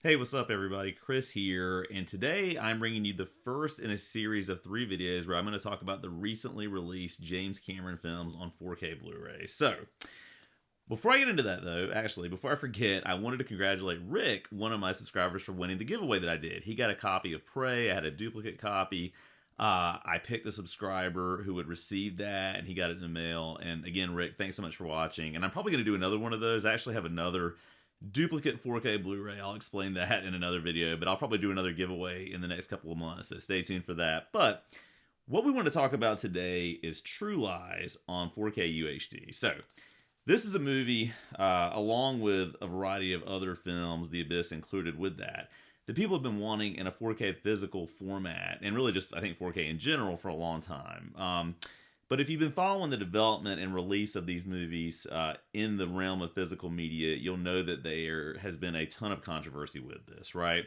Hey, what's up, everybody? Chris here, and today I'm bringing you the first in a series of 3 videos where I'm going to talk about the recently released James Cameron films on 4K Blu-ray. So, before I get into that, though, actually, before I forget, I wanted to congratulate Rick, one of my subscribers, for winning the giveaway that I did. He got a copy of Prey. I had a duplicate copy. I picked a subscriber who would receive that, and he got it in the mail. And again, Rick, thanks so much for watching. And I'm probably going to do another one of those. I actually have another duplicate 4K Blu-ray. I'll explain that in another video, but I'll probably do another giveaway in the next couple of months, so stay tuned for that. But what we want to talk about today is True Lies on 4K UHD. So this is a movie, along with a variety of other films, The Abyss included with that people have been wanting in a 4K physical format, and really just, I think, 4K in general for a long time. But if you've been following the development and release of these movies in the realm of physical media, you'll know that there has been a ton of controversy with this, right?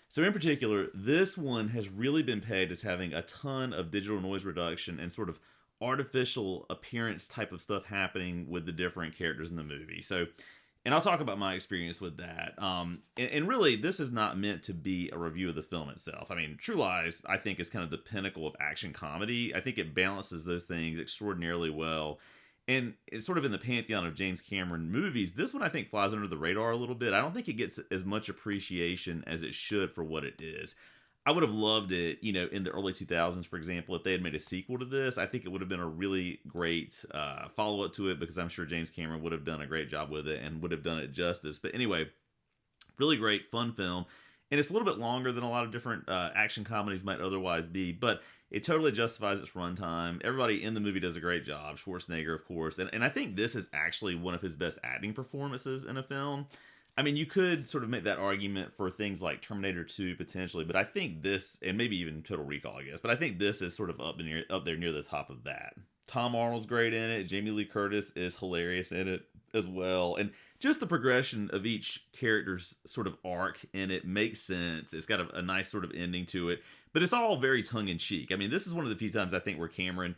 So in particular, this one has really been pegged as having a ton of digital noise reduction and sort of artificial appearance type of stuff happening with the different characters in the movie. So, and I'll talk about my experience with that. And really, this is not meant to be a review of the film itself. I mean, True Lies, I think, is kind of the pinnacle of action comedy. I think it balances those things extraordinarily well. And it's sort of in the pantheon of James Cameron movies. This one, I think, flies under the radar a little bit. I don't think it gets as much appreciation as it should for what it is. I would have loved it, in the early 2000s, for example, if they had made a sequel to this. I think it would have been a really great follow-up to it, because I'm sure James Cameron would have done a great job with it and would have done it justice. But anyway, really great, fun film. And it's a little bit longer than a lot of different action comedies might otherwise be, but it totally justifies its runtime. Everybody in the movie does a great job. Schwarzenegger, of course. And I think this is actually one of his best acting performances in a film. I mean, you could sort of make that argument for things like Terminator 2 potentially, but I think this, and maybe even Total Recall, I guess, but I think this is sort of up there near the top of that. Tom Arnold's great in it. Jamie Lee Curtis is hilarious in it as well. And just the progression of each character's sort of arc in it makes sense. It's got a nice sort of ending to it, but it's all very tongue-in-cheek. I mean, this is one of the few times I think where Cameron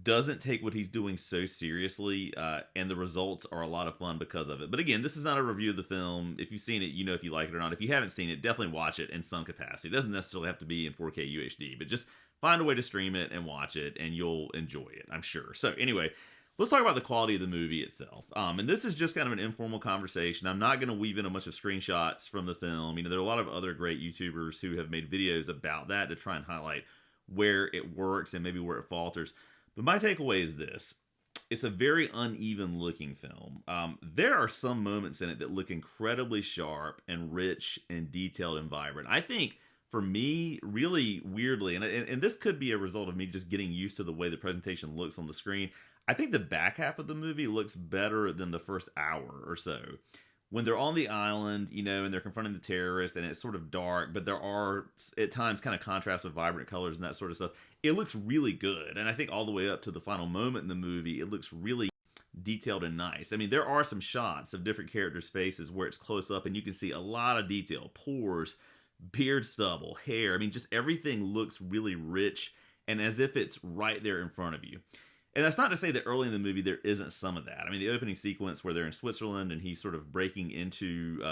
doesn't take what he's doing so seriously, and the results are a lot of fun because of it. But again, this is not a review of the film. If you've seen it, you know if you like it or not. If you haven't seen it, definitely watch it in some capacity. It doesn't necessarily have to be in 4K UHD, but just find a way to stream it and watch it, and you'll enjoy it, I'm sure. So anyway, let's talk about the quality of the movie itself. And this is just kind of an informal conversation. I'm not going to weave in a bunch of screenshots from the film. There are a lot of other great YouTubers who have made videos about that to try and highlight where it works and maybe where it falters. But my takeaway is this. It's a very uneven looking film. There are some moments in it that look incredibly sharp and rich and detailed and vibrant. I think, for me, really weirdly, and this could be a result of me just getting used to the way the presentation looks on the screen, I think the back half of the movie looks better than the first hour or so. When they're on the island, and they're confronting the terrorists, and it's sort of dark, but there are, at times, kind of contrasts with vibrant colors and that sort of stuff. It looks really good. And I think all the way up to the final moment in the movie, it looks really detailed and nice. I mean, there are some shots of different characters' faces where it's close up, and you can see a lot of detail. Pores, beard stubble, hair. I mean, just everything looks really rich and as if it's right there in front of you. And that's not to say that early in the movie there isn't some of that. I mean, the opening sequence where they're in Switzerland and he's sort of breaking into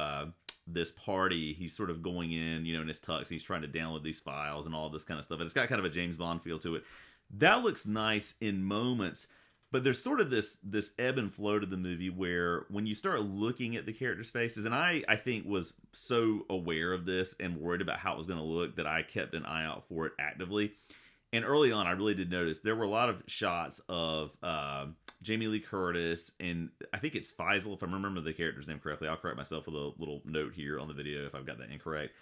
this party, he's sort of going in, in his tux, he's trying to download these files and all this kind of stuff. And it's got kind of a James Bond feel to it. That looks nice in moments, but there's sort of this ebb and flow to the movie where when you start looking at the characters' faces, and I think was so aware of this and worried about how it was going to look that I kept an eye out for it actively. And early on, I really did notice there were a lot of shots of Jamie Lee Curtis, and I think it's Faisal, if I remember the character's name correctly. I'll correct myself with a little note here on the video if I've got that incorrect,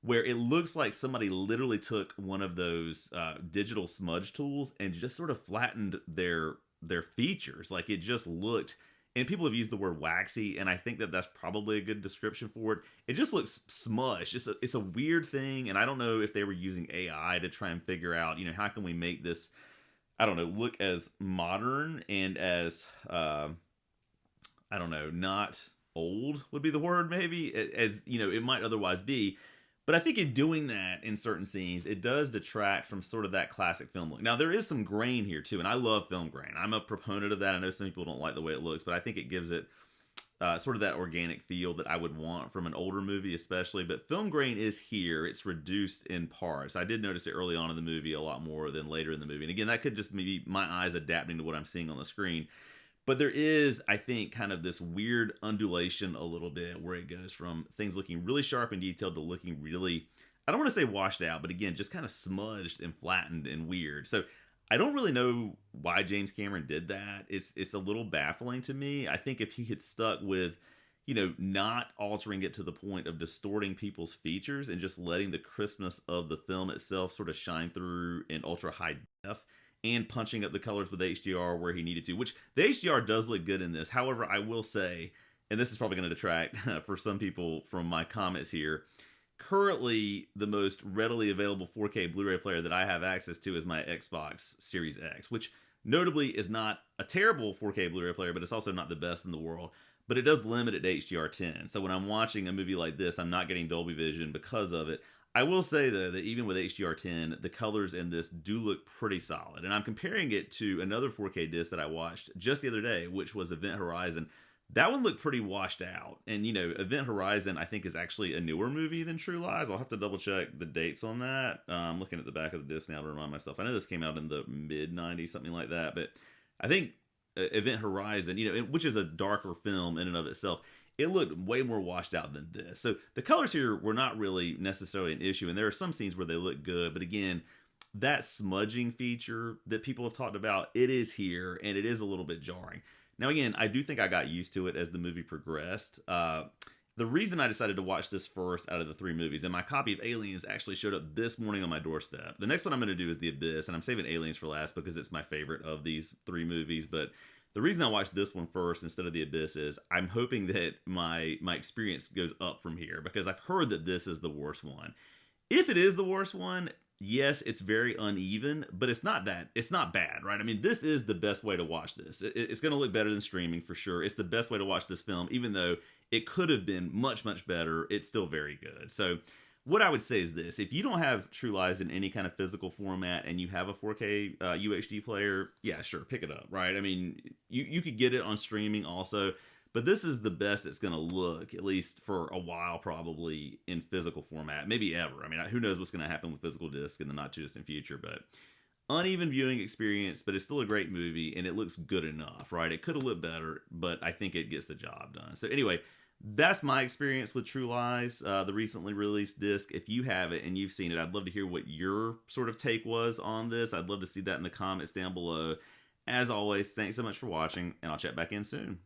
where it looks like somebody literally took one of those digital smudge tools and just sort of flattened their features. Like, it just looked, and people have used the word waxy, and I think that that's probably a good description for it. It just looks smudged. It's a weird thing, and I don't know if they were using AI to try and figure out, how can we make this, I don't know, look as modern and as, not old would be the word maybe, as, it might otherwise be. But I think in doing that in certain scenes, it does detract from sort of that classic film look. Now, there is some grain here, too, and I love film grain. I'm a proponent of that. I know some people don't like the way it looks, but I think it gives it sort of that organic feel that I would want from an older movie, especially. But film grain is here. It's reduced in parts. I did notice it early on in the movie a lot more than later in the movie. And again, that could just be my eyes adapting to what I'm seeing on the screen. But there is, I think, kind of this weird undulation a little bit where it goes from things looking really sharp and detailed to looking really, I don't want to say washed out, but again, just kind of smudged and flattened and weird. So I don't really know why James Cameron did that. It's a little baffling to me. I think if he had stuck with, not altering it to the point of distorting people's features and just letting the crispness of the film itself sort of shine through in ultra high def and punching up the colors with HDR where he needed to, which the HDR does look good in this. However, I will say, and this is probably going to detract for some people from my comments here, currently the most readily available 4K Blu-ray player that I have access to is my Xbox Series X, which notably is not a terrible 4K Blu-ray player, but it's also not the best in the world. But it does limit it to HDR10. So when I'm watching a movie like this, I'm not getting Dolby Vision because of it. I will say, though, that even with HDR10, the colors in this do look pretty solid. And I'm comparing it to another 4K disc that I watched just the other day, which was Event Horizon. That one looked pretty washed out. And, Event Horizon, I think, is actually a newer movie than True Lies. I'll have to double check the dates on that. I'm looking at the back of the disc now to remind myself. I know this came out in the mid-90s, something like that. But I think Event Horizon, which is a darker film in and of itself, it looked way more washed out than this. So the colors here were not really necessarily an issue. And there are some scenes where they look good. But again, that smudging feature that people have talked about, it is here. And it is a little bit jarring. Now, again, I do think I got used to it as the movie progressed. The reason I decided to watch this first out of the three movies, and my copy of Aliens actually showed up this morning on my doorstep. The next one I'm going to do is The Abyss, and I'm saving Aliens for last because it's my favorite of these three movies. But the reason I watched this one first instead of The Abyss is I'm hoping that my experience goes up from here, because I've heard that this is the worst one. If it is the worst one, yes, it's very uneven, but it's not bad, right? I mean, this is the best way to watch this. It's going to look better than streaming for sure. It's the best way to watch this film, even though it could have been much, much better. It's still very good. So what I would say is this: if you don't have True Lies in any kind of physical format and you have a 4K UHD player, yeah, sure, pick it up, right? I mean, you could get it on streaming also, but this is the best it's going to look, at least for a while, probably in physical format, maybe ever. I mean, who knows what's going to happen with physical disc in the not too distant future, but uneven viewing experience, but it's still a great movie and it looks good enough, right? It could have looked better, but I think it gets the job done. So anyway, that's my experience with True Lies, the recently released disc. If you have it and you've seen it, I'd love to hear what your sort of take was on this. I'd love to see that in the comments down below. As always, thanks so much for watching, and I'll check back in soon.